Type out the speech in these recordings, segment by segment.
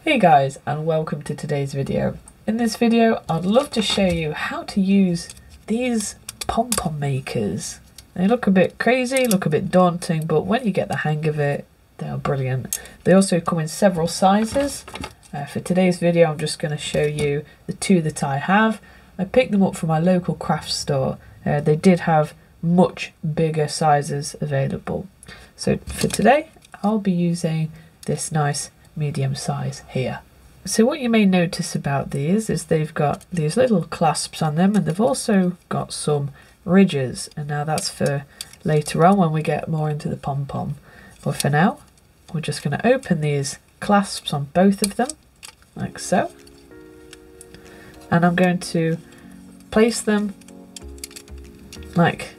Hey guys, and welcome to today's video. In this video I'd love to show you how to use these pom-pom makers. They look a bit crazy, look a bit daunting, but when you get the hang of it, they are brilliant. They also come in several sizes. For today's video I'm just going to show you the two that I have. I picked them up from my local craft store. They did have much bigger sizes available. So for today I'll be using this nice medium size here. So what you may notice about these is they've got these little clasps on them, and they've also got some ridges, and now that's for later on when we get more into the pom-pom. But for now we're just going to open these clasps on both of them like so, and I'm going to place them like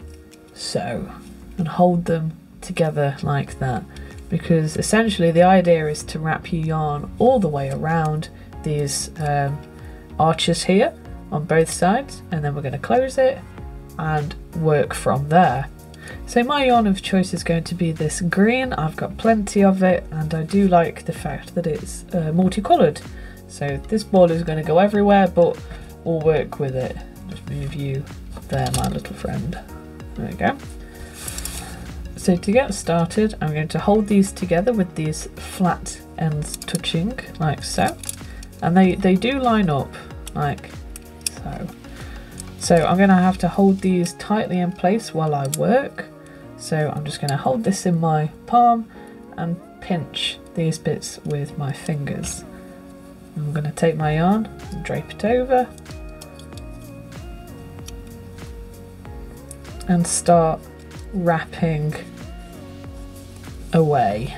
so and hold them together like that, because essentially the idea is to wrap your yarn all the way around these arches here on both sides, and then we're going to close it and work from there. So my yarn of choice is going to be this green. I've got plenty of it, and I do like the fact that it's multicoloured. So this ball is going to go everywhere, but we'll work with it. Just move you there, my little friend. There we go. So to get started, I'm going to hold these together with these flat ends touching like so, and they do line up like so. So I'm going to have to hold these tightly in place while I work. So I'm just going to hold this in my palm and pinch these bits with my fingers. I'm going to take my yarn and drape it over and start wrapping away.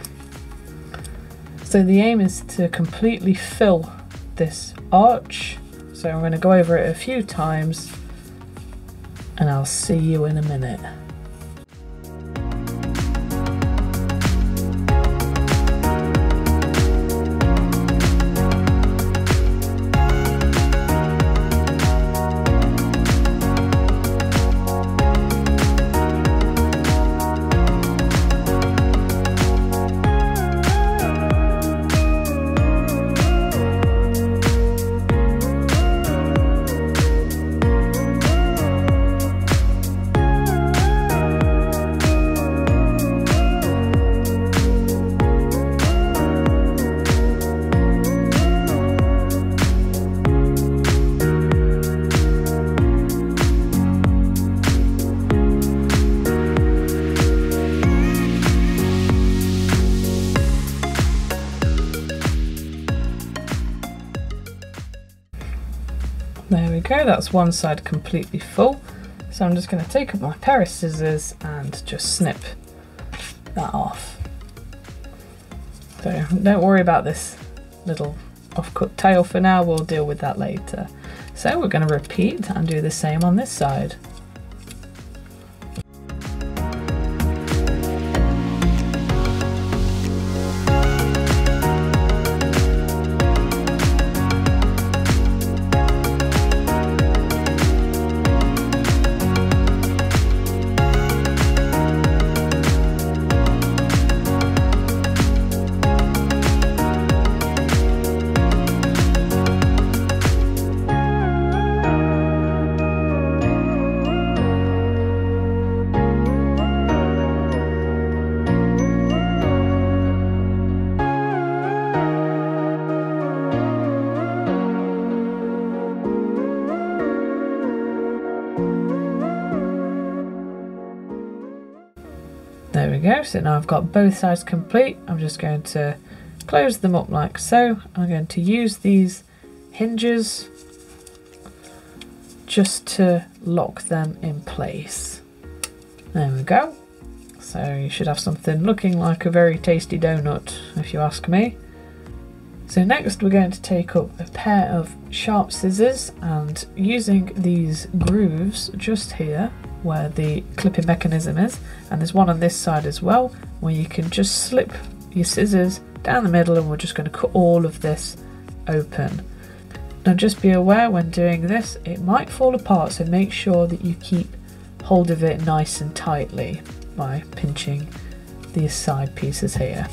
So the aim is to completely fill this arch. So I'm going to go over it a few times and I'll see you in a minute. There we go, that's one side completely full. So I'm just going to take up my pair of scissors and just snip that off. So don't worry about this little off-cut tail for now, we'll deal with that later. So we're going to repeat and do the same on this side. There we go, so now I've got both sides complete. I'm just going to close them up like so. I'm going to use these hinges just to lock them in place. There we go. So you should have something looking like a very tasty donut, if you ask me. So next we're going to take up a pair of sharp scissors, and using these grooves just here where the clipping mechanism is, and there's one on this side as well, where you can just slip your scissors down the middle, and we're just going to cut all of this open. Now just be aware when doing this it might fall apart, so make sure that you keep hold of it nice and tightly by pinching these side pieces here.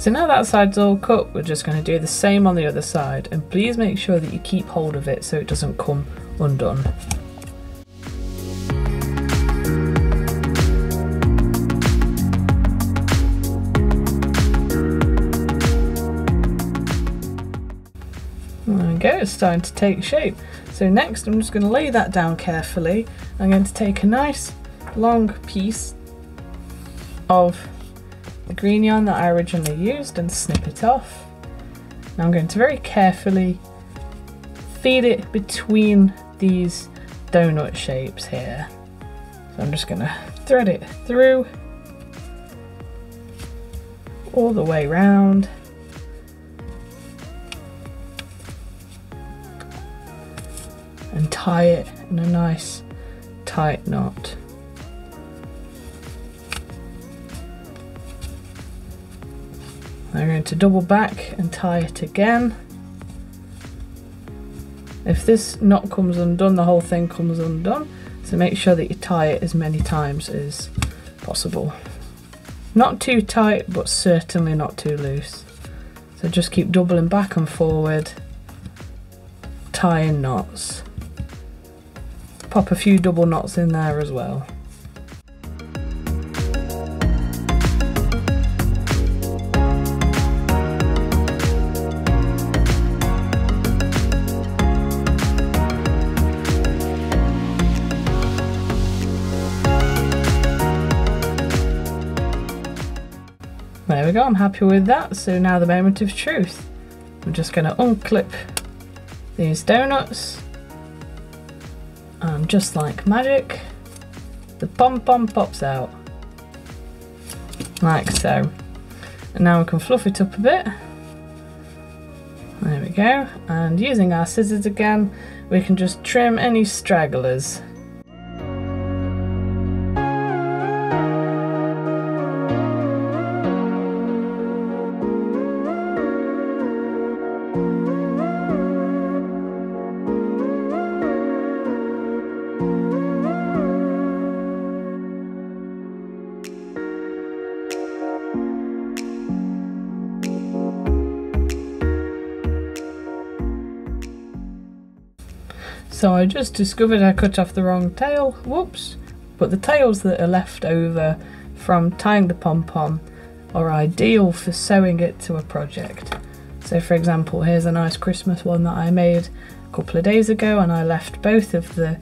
So now that side's all cut, we're just going to do the same on the other side, and please make sure that you keep hold of it so it doesn't come undone. There we go, it's starting to take shape. So next I'm just going to lay that down carefully. I'm going to take a nice long piece of the green yarn that I originally used and snip it off. Now I'm going to very carefully feed it between these donut shapes here. So I'm just going to thread it through all the way round. And tie it in a nice tight knot. I'm going to double back and tie it again. If this knot comes undone, the whole thing comes undone, so make sure that you tie it as many times as possible. Not too tight, but certainly not too loose. So just keep doubling back and forward, tying knots. Pop a few double knots in there as well. There we go, I'm happy with that. So now the moment of truth. I'm just going to unclip these donuts. And just like magic, the pom-pom pops out. Like so. And now we can fluff it up a bit. There we go. And using our scissors again, we can just trim any stragglers. So I just discovered I cut off the wrong tail, whoops, but the tails that are left over from tying the pom-pom are ideal for sewing it to a project. So for example, here's a nice Christmas one that I made a couple of days ago, and I left both of the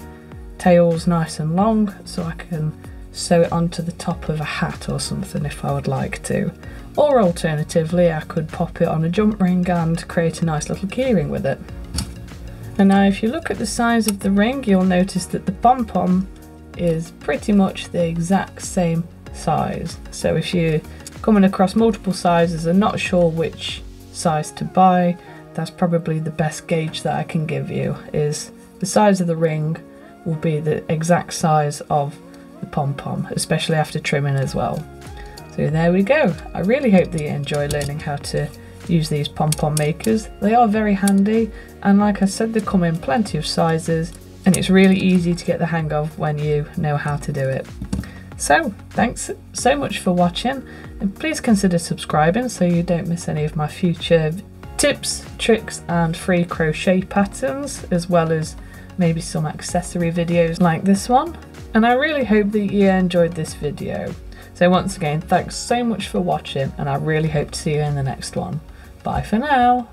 tails nice and long so I can sew it onto the top of a hat or something if I would like to. Or alternatively, I could pop it on a jump ring and create a nice little keyring with it. And now if you look at the size of the ring, you'll notice that the pom-pom is pretty much the exact same size. So if you're coming across multiple sizes and not sure which size to buy, that's probably the best gauge that I can give you, is the size of the ring will be the exact size of the pom-pom, especially after trimming as well. So there we go. I really hope that you enjoy learning how to use these pom-pom makers. They are very handy, and like I said, they come in plenty of sizes, and it's really easy to get the hang of when you know how to do it. So thanks so much for watching, and please consider subscribing so you don't miss any of my future tips, tricks and free crochet patterns, as well as maybe some accessory videos like this one. And I really hope that you enjoyed this video. So once again, thanks so much for watching, and I really hope to see you in the next one. Bye for now.